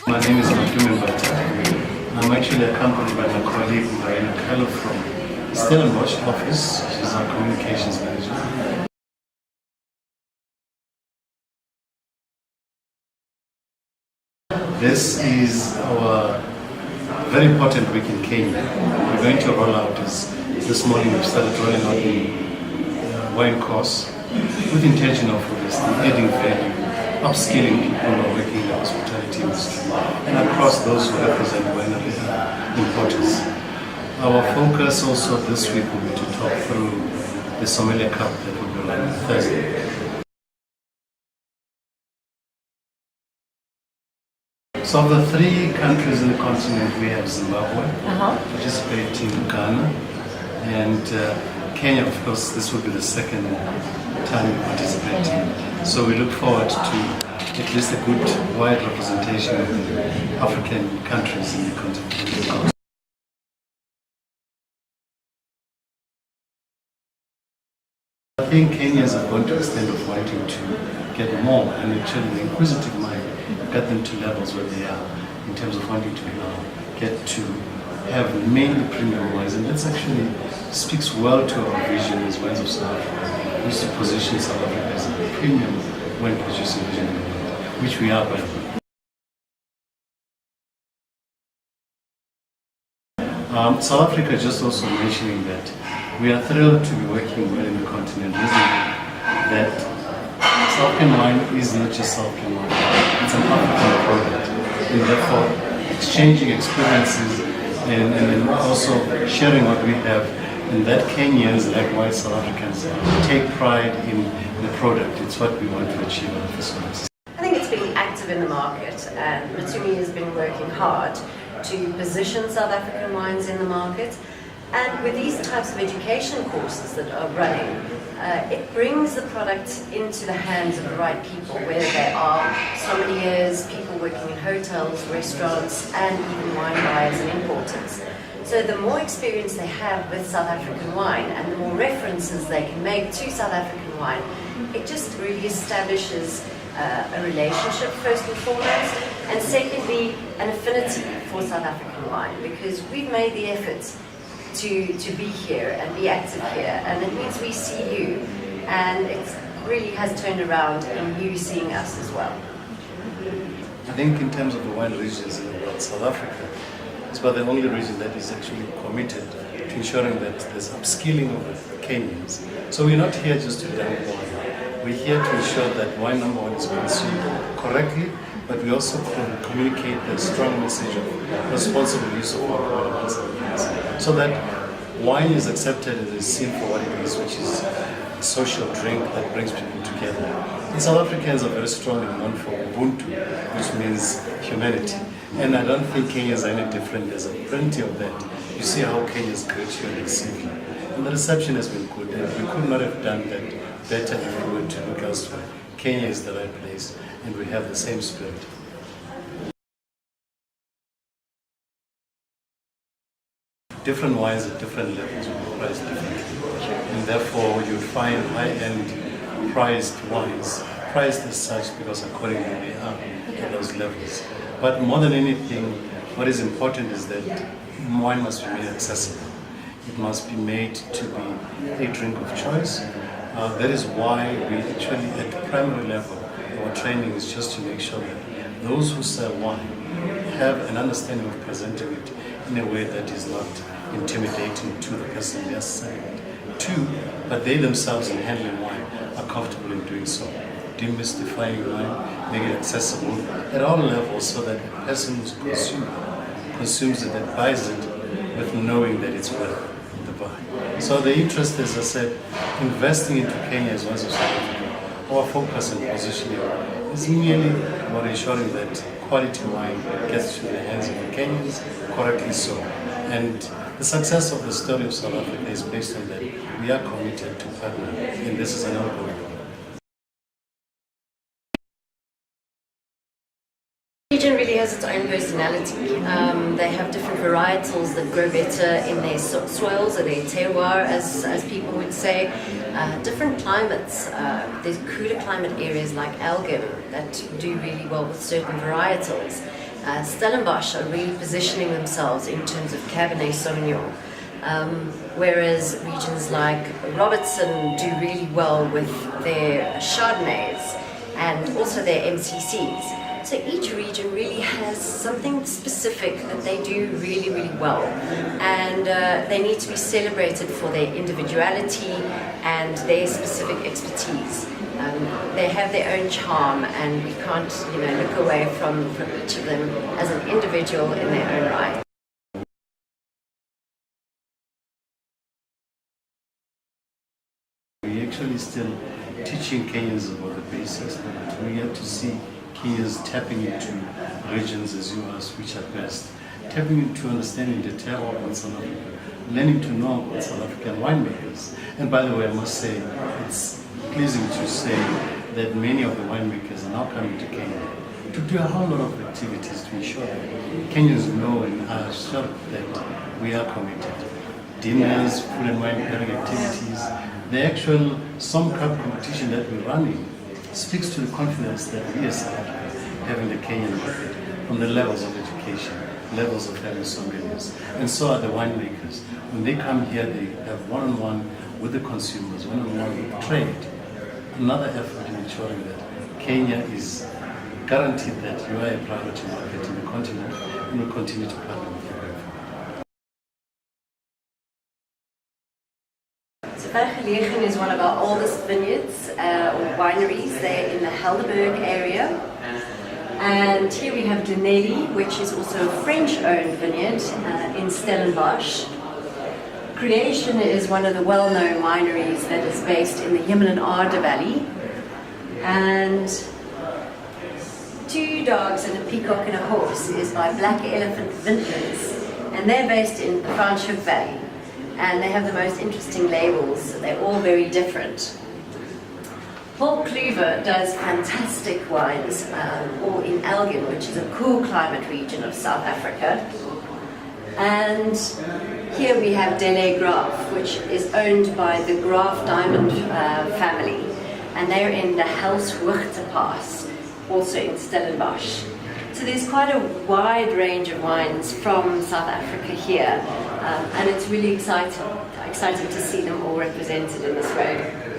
My name is Bata. I'm actually accompanied by my colleague Marina Kello from Stellenbosch office. She's our communications manager. This is our very important week in Kenya. We're going to roll out this morning. We've started rolling out the wine course with the intention of adding value, upskilling people who are working in the hospitality industry, and across those who represent wine importers. Our focus also this week will be to talk through the Sommerlier Cup that will be run on Thursday. So of the 3 countries in the continent, we have Zimbabwe participating, Ghana, and Kenya. Of course, this will be the second time participating. So we look forward to at least a good, wide representation of the African countries in the continent. I think Kenyans have gone to the extent of wanting to get more, and actually the inquisitive mind got them to levels where they are in terms of wanting to get to have mainly premium wines, and that actually speaks well to our vision as Wines of South Africa. We used to position South Africa as a premium wine producing region in the world, which we are by the way. South Africa, just also mentioning that we are thrilled to be working well in the continent, that South African wine is not just South African wine, it's an African product, and therefore exchanging experiences and also sharing what we have, and that Kenyans, likewise South Africans, take pride in the product. It's what we want to achieve on the facilities. I think it's been active in the market, and Matsumi has been working hard to position South African wines in the market. And with these types of education courses that are running, it brings the product into the hands of the right people, whether they are sommeliers, people working in hotels, restaurants, and even wine buyers and importers. So the more experience they have with South African wine and the more references they can make to South African wine, it just really establishes a relationship first and foremost, and secondly, an affinity for South African wine, because we've made the effort to be here and be active here, and it means we see you, and it really has turned around in you seeing us as well. I think in terms of the wine regions in the world, South Africa is about the only region that is actually committed to ensuring that there's upskilling of the Kenyans. So we're not here just to dump wine. We're here to ensure that wine, number one, is consumed correctly, but we also communicate the strong message of responsible use of alcohol amongst the youth, so that wine is accepted and is seen for what it is, which is a social drink that brings people together. And South Africans are very strong and known for Ubuntu, which means humanity. And I don't think Kenyans are any different. There's plenty of that. You see how Kenyans greet you and receive you. And the reception has been good, and we could not have done that better if we were to look elsewhere. Kenya is the right place, and we have the same spirit. Different wines at different levels will be priced differently, and therefore you find high-end priced wines priced as such because accordingly they are at those levels. But more than anything, what is important is that wine must be made accessible. It must be made to be a drink of choice. That is why we actually, at the primary level, our training is just to make sure that those who sell wine have an understanding of presenting it in a way that is not intimidating to the person they are selling it to, but they themselves in handling wine are comfortable in doing so. Demystifying wine, making it accessible at all levels so that the person who's consumes it and buys it with knowing that it's worth the buy. So the interest, as I said, investing into Kenya as well as South Africa, our focus and positioning is merely about ensuring that quality wine gets to the hands of the Kenyans, correctly so. And the success of the story of South Africa is based on that. We are committed to partner, and this is an ongoing. The region really has its own personality. They have different varietals that grow better in their soils or their terroir, as people would say. Different climates. There's cooler climate areas like Elgin that do really well with certain varietals. Stellenbosch are really positioning themselves in terms of Cabernet Sauvignon, whereas regions like Robertson do really well with their Chardonnays and also their MCCs. So each region really has something specific that they do really, really well, and they need to be celebrated for their individuality and their specific expertise. They have their own charm, and we can't, look away from each of them as an individual in their own right. We're actually still teaching Kenyans about the basics, but we have to see Kenyans tapping into regions as you asked, which are best, tapping into understanding the terroir of South Africa, learning to know about South African winemakers. And by the way, I must say, it's pleasing to say that many of the winemakers are now coming to Kenya to do a whole lot of activities to ensure that Kenyans know and are assured that we are committed. Dinners, food and wine pairing activities, the actual Som Cup competition that we're running speaks to the confidence that we as South Africa have in the Kenyan market, from the levels of education, levels of having sommeliers, and so are the winemakers. When they come here, they have one-on-one with the consumers, one-on-one with trade. Another effort in ensuring that Kenya is guaranteed that you are a priority market in the continent, and will continue to partner with you going forward. Sommerlier is one of our oldest vineyards or wineries. They're in the Helderberg area. And here we have definitely, which is also a French-owned vineyard in Stellenbosch. Creation is one of the well-known wineries that is based in the Himmeln-Aarde Valley. And Two Dogs and a Peacock and a Horse is by Black Elephant Vintners, and they're based in the Franschhoek Valley. And they have the most interesting labels. They're all very different. Paul Kluwer does fantastic wines, all in Elgin, which is a cool climate region of South Africa. And here we have Dele Graaf, which is owned by the Graaf Diamond family. And they're in the Helshoogte Pass, also in Stellenbosch. So there's quite a wide range of wines from South Africa here, and it's really exciting to see them all represented in this way.